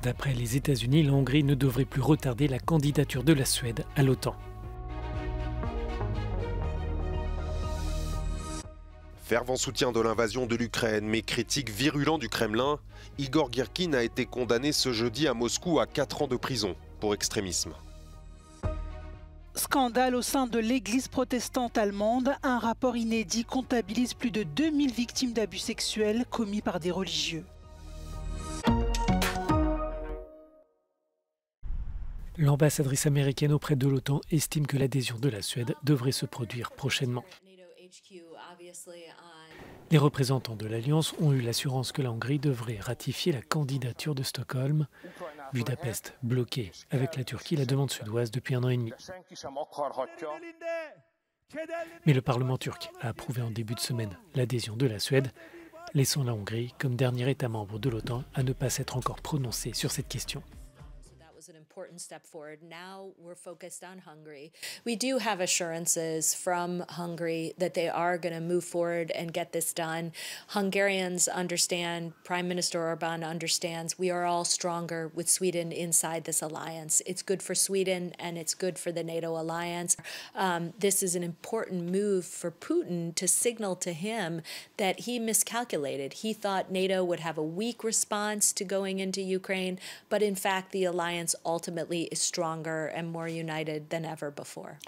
D'après les États-Unis, la Hongrie ne devrait plus retarder la candidature de la Suède à l'OTAN. Fervent soutien de l'invasion de l'Ukraine, mais critique virulent du Kremlin, Igor Girkin a été condamné ce jeudi à Moscou à 4 ans de prison pour extrémisme. Scandale au sein de l'église protestante allemande. Un rapport inédit comptabilise plus de 2000 victimes d'abus sexuels commis par des religieux. L'ambassadrice américaine auprès de l'OTAN estime que l'adhésion de la Suède devrait se produire prochainement. Les représentants de l'Alliance ont eu l'assurance que la Hongrie devrait ratifier la candidature de Stockholm. Budapest bloquée avec la Turquie la demande suédoise depuis 1 an et demi. Mais le Parlement turc a approuvé en début de semaine l'adhésion de la Suède, laissant la Hongrie comme dernier État membre de l'OTAN à ne pas s'être encore prononcé sur cette question. An important step forward. Now we're focused on Hungary. We do have assurances from Hungary that they are going to move forward and get this done. Hungarians understand, Prime Minister Orbán understands, we are all stronger with Sweden inside this alliance. It's good for Sweden and it's good for the NATO alliance. This is an important move for Putin to signal to him that he miscalculated. He thought NATO would have a weak response to going into Ukraine, but in fact the alliance ultimately is stronger and more united than ever before.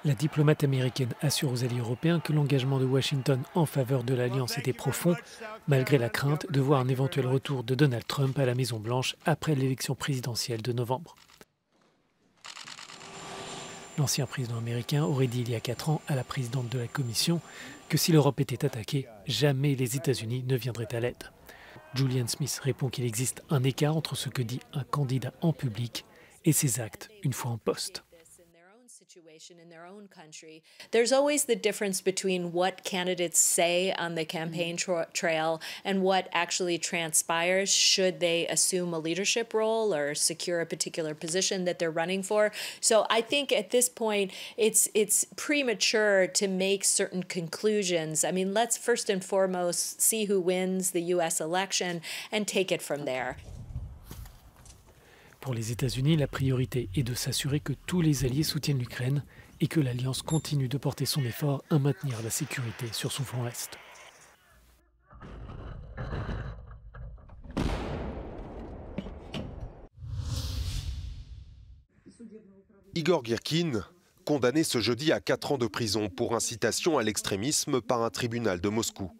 La diplomate américaine assure aux alliés européens que l'engagement de Washington en faveur de l'Alliance était profond, malgré la crainte de voir un éventuel retour de Donald Trump à la Maison-Blanche après l'élection présidentielle de novembre. L'ancien président américain aurait dit il y a 4 ans à la présidente de la Commission que si l'Europe était attaquée, jamais les États-Unis ne viendraient à l'aide. Julian Smith répond qu'il existe un écart entre ce que dit un candidat en public et ses actes une fois en poste. In their own country. There's always the difference between what candidates say on the campaign trail and what actually transpires should they assume a leadership role or secure a particular position that they're running for. So I think at this point it's premature to make certain conclusions. I mean, let's first and foremost see who wins the US election and take it from there. Pour les États-Unis, la priorité est de s'assurer que tous les alliés soutiennent l'Ukraine et que l'Alliance continue de porter son effort à maintenir la sécurité sur son flanc est. Igor Girkin, condamné ce jeudi à 4 ans de prison pour incitation à l'extrémisme par un tribunal de Moscou.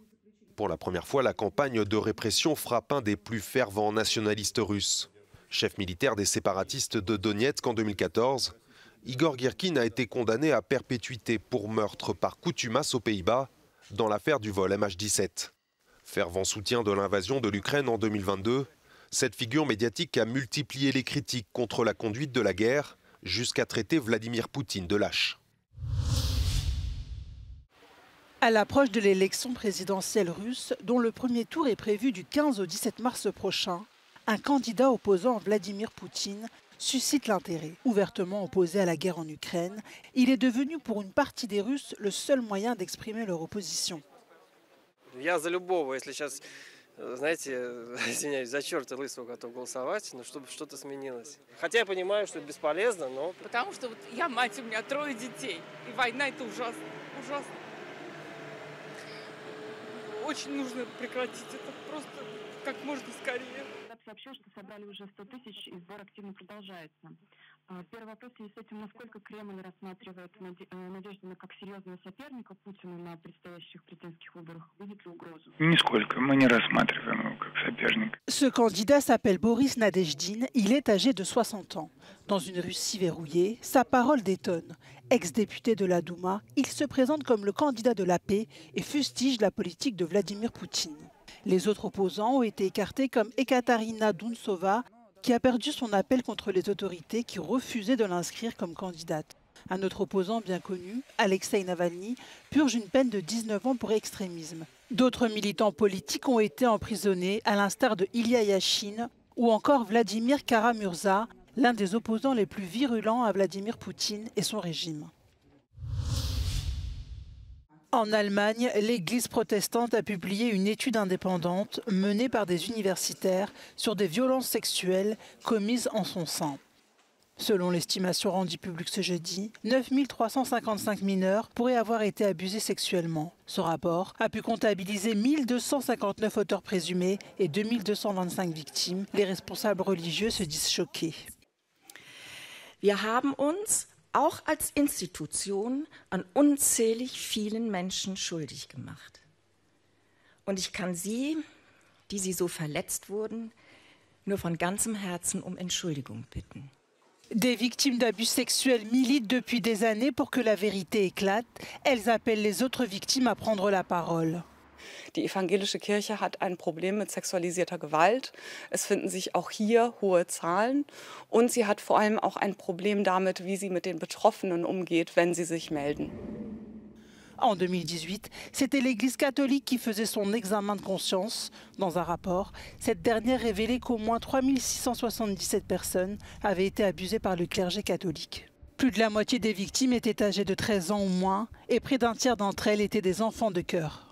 Pour la première fois, la campagne de répression frappe un des plus fervents nationalistes russes. Chef militaire des séparatistes de Donetsk en 2014, Igor Girkin a été condamné à perpétuité pour meurtre par contumace aux Pays-Bas dans l'affaire du vol MH17. Fervent soutien de l'invasion de l'Ukraine en 2022, cette figure médiatique a multiplié les critiques contre la conduite de la guerre jusqu'à traiter Vladimir Poutine de lâche. À l'approche de l'élection présidentielle russe, dont le premier tour est prévu du 15 au 17 mars prochain, un candidat opposant Vladimir Poutine suscite l'intérêt. Ouvertement opposé à la guerre en Ukraine, il est devenu pour une partie des Russes le seul moyen d'exprimer leur opposition. Я за любого, если сейчас, знаете, извиняюсь, за черта лысого готов голосовать, но чтобы что-то сменилось. Хотя я понимаю, что это бесполезно, но... Потому что вот я мать, у меня 3 детей, и война это ужасно, ужасно. Очень нужно прекратить это просто как можно скорее. Сообщил, что собрали уже 100 тысяч, и сбор активно продолжается. Первый вопрос в связи с этим, насколько Кремль рассматривает Надеждина как серьезного соперника Путина на предстоящих президентских выборах? Видит ли угрозу? Нисколько. Мы не рассматриваем его как соперника. Ce candidat s'appelle Boris Nadezhdin. Il est âgé de 60 ans. Dans une Russie verrouillée, sa parole détonne. Ex-député de la Douma, il se présente comme le candidat de la paix et fustige la politique de Vladimir Poutine. Les autres opposants ont été écartés comme Ekaterina Dounsova, qui a perdu son appel contre les autorités qui refusaient de l'inscrire comme candidate. Un autre opposant bien connu, Alexei Navalny, purge une peine de 19 ans pour extrémisme. D'autres militants politiques ont été emprisonnés, à l'instar de Ilya Yashin ou encore Vladimir Kara-Murza, l'un des opposants les plus virulents à Vladimir Poutine et son régime. En Allemagne, l'Église protestante a publié une étude indépendante menée par des universitaires sur des violences sexuelles commises en son sein. Selon l'estimation rendue publique ce jeudi, 9 355 mineurs pourraient avoir été abusés sexuellement. Ce rapport a pu comptabiliser 1 259 auteurs présumés et 2 225 victimes. Les responsables religieux se disent choqués. Wir haben uns auch als Institution an unzählig vielen Menschen schuldig gemacht. Und ich kann Sie, die Sie so verletzt wurden, nur von ganzem Herzen um Entschuldigung bitten. Des victimes d'abus sexuels militent depuis des années pour que la vérité éclate. Elles appellent les autres victimes à prendre la parole. Die evangelische Kirche hat ein Problem mit sexualisierter Gewalt. Es finden sich auch hier hohe Zahlen. Und sie hat vor allem auch ein Problem damit, wie sie mit den Betroffenen umgeht, wenn sie sich melden. En 2018, c'était l'Église catholique qui faisait son examen de conscience. Dans un rapport, cette dernière révélait qu'au moins 3 677 personnes avaient été abusées par le clergé catholique. Plus de la moitié des victimes étaient âgées de 13 ans ou moins et près d'un tiers d'entre elles étaient des enfants de cœur.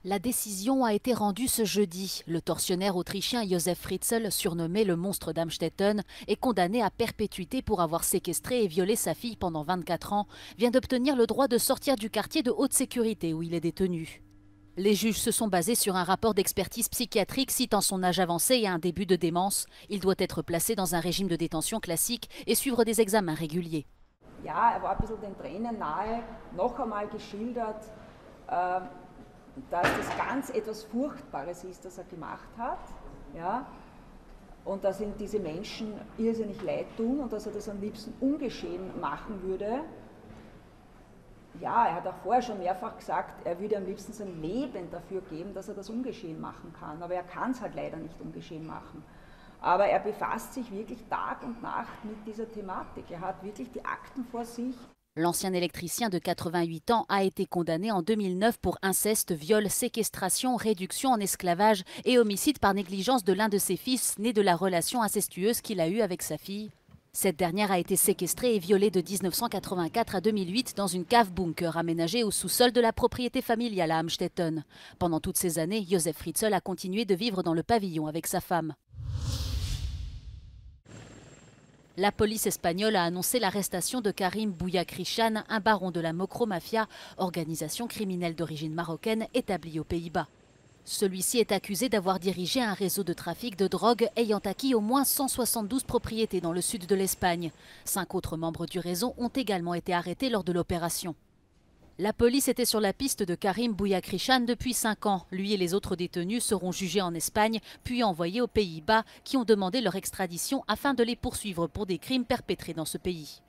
La décision a été rendue ce jeudi. Le tortionnaire autrichien Josef Fritzl, surnommé le monstre d'Amstetten, est condamné à perpétuité pour avoir séquestré et violé sa fille pendant 24 ans, vient d'obtenir le droit de sortir du quartier de haute sécurité où il est détenu. Les juges se sont basés sur un rapport d'expertise psychiatrique citant son âge avancé et un début de démence. Il doit être placé dans un régime de détention classique et suivre des examens réguliers. Ja, war ein bisschen den Tränen nahe, noch einmal geschildert, dass das ganz etwas Furchtbares ist, das gemacht hat, ja, und dass ihm diese Menschen irrsinnig leid tun und dass das am liebsten ungeschehen machen würde. Ja, hat auch vorher schon mehrfach gesagt, würde am liebsten sein Leben dafür geben, dass das ungeschehen machen kann, aber kann es halt leider nicht ungeschehen machen. Aber befasst sich wirklich Tag und Nacht mit dieser Thematik. Hat wirklich die Akten vor sich. L'ancien électricien de 88 ans a été condamné en 2009 pour inceste, viol, séquestration, réduction en esclavage et homicide par négligence de l'un de ses fils, né de la relation incestueuse qu'il a eue avec sa fille. Cette dernière a été séquestrée et violée de 1984 à 2008 dans une cave-bunker aménagée au sous-sol de la propriété familiale à Amstetten. Pendant toutes ces années, Josef Fritzl a continué de vivre dans le pavillon avec sa femme. La police espagnole a annoncé l'arrestation de Karim Bouyakrishan, un baron de la Mokro Mafia, organisation criminelle d'origine marocaine établie aux Pays-Bas. Celui-ci est accusé d'avoir dirigé un réseau de trafic de drogue ayant acquis au moins 172 propriétés dans le sud de l'Espagne. 5 autres membres du réseau ont également été arrêtés lors de l'opération. La police était sur la piste de Karim Bouyakrishan depuis 5 ans. Lui et les autres détenus seront jugés en Espagne, puis envoyés aux Pays-Bas, qui ont demandé leur extradition afin de les poursuivre pour des crimes perpétrés dans ce pays.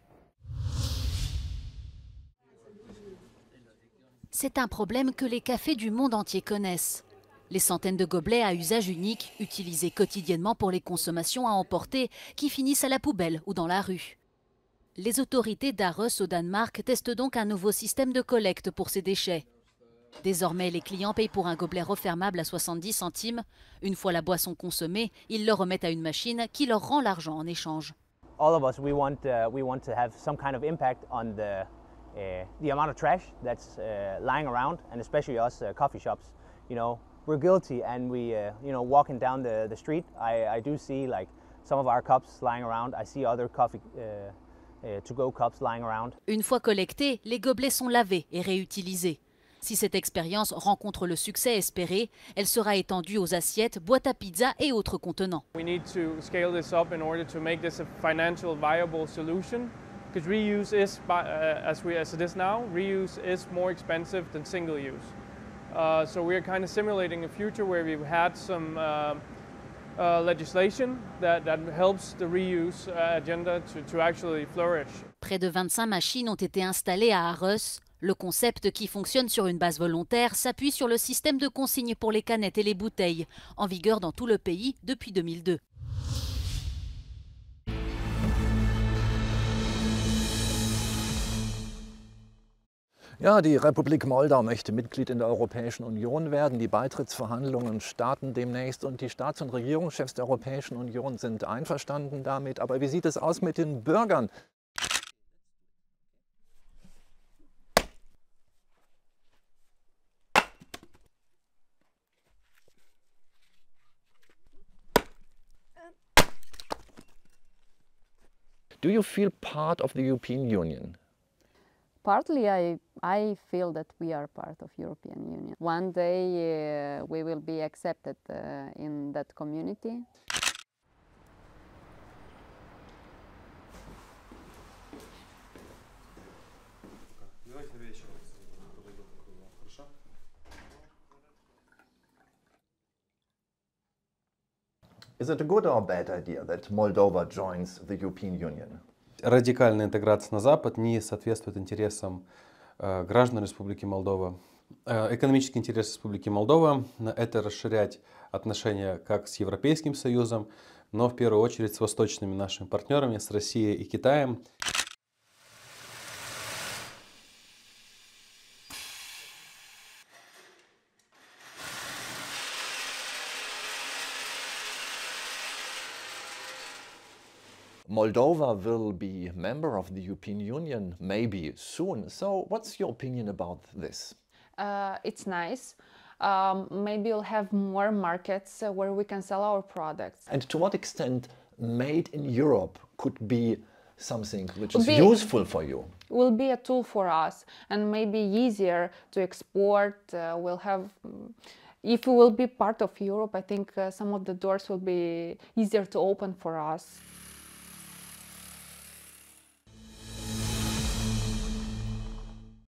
C'est un problème que les cafés du monde entier connaissent. Les centaines de gobelets à usage unique, utilisés quotidiennement pour les consommations à emporter, qui finissent à la poubelle ou dans la rue. Les autorités d'Aarhus au Danemark testent donc un nouveau système de collecte pour ces déchets. Désormais, les clients payent pour un gobelet refermable à 70 centimes. Une fois la boisson consommée, ils le remettent à une machine qui leur rend l'argent en échange. All of us, we want to have some kind of impact on the amount of trash that's lying around, and especially us coffee shops. You know, we're guilty, and we, you know, walking down the street, I do see like some of our cups lying around. I see other coffee to-go cups lying around. Une fois collectés, les gobelets sont lavés et réutilisés. Si cette expérience rencontre le succès espéré, elle sera étendue aux assiettes, boîtes à pizza et autres contenants. We need to scale this up in order to make this a financially viable solution, because reuse is, as it is now, reuse is more expensive than single use. So we're kind of simulating a future where we've had some legislation that helps the reuse agenda to actually flourish. Près de 25 machines ont été installées à Aarhus. Le concept, qui fonctionne sur une base volontaire, s'appuie sur le système de consigne pour les canettes et les bouteilles, en vigueur dans tout le pays depuis 2002. Ja, die Republik Moldau möchte Mitglied in der Europäischen Union werden. Die Beitrittsverhandlungen starten demnächst und die Staats- und Regierungschefs der Europäischen Union sind einverstanden damit. Aber wie sieht es aus mit den Bürgern? Do you feel part of the European Union? Partly, I feel that we are part of European Union. One day we will be accepted in that community. Is it a good or bad idea that Moldova joins the European Union? Радикальная интеграция на Запад не соответствует интересам граждан Республики Молдова. Экономический интерес Республики Молдова – это расширять отношения как с Европейским Союзом, но в первую очередь с восточными нашими партнерами, с Россией и Китаем. Moldova will be a member of the European Union maybe soon. So what's your opinion about this? It's nice. Maybe we'll have more markets where we can sell our products. And to what extent made in Europe could be something which is useful for you? Will be a tool for us and maybe easier to export. If we will be part of Europe, I think some of the doors will be easier to open for us.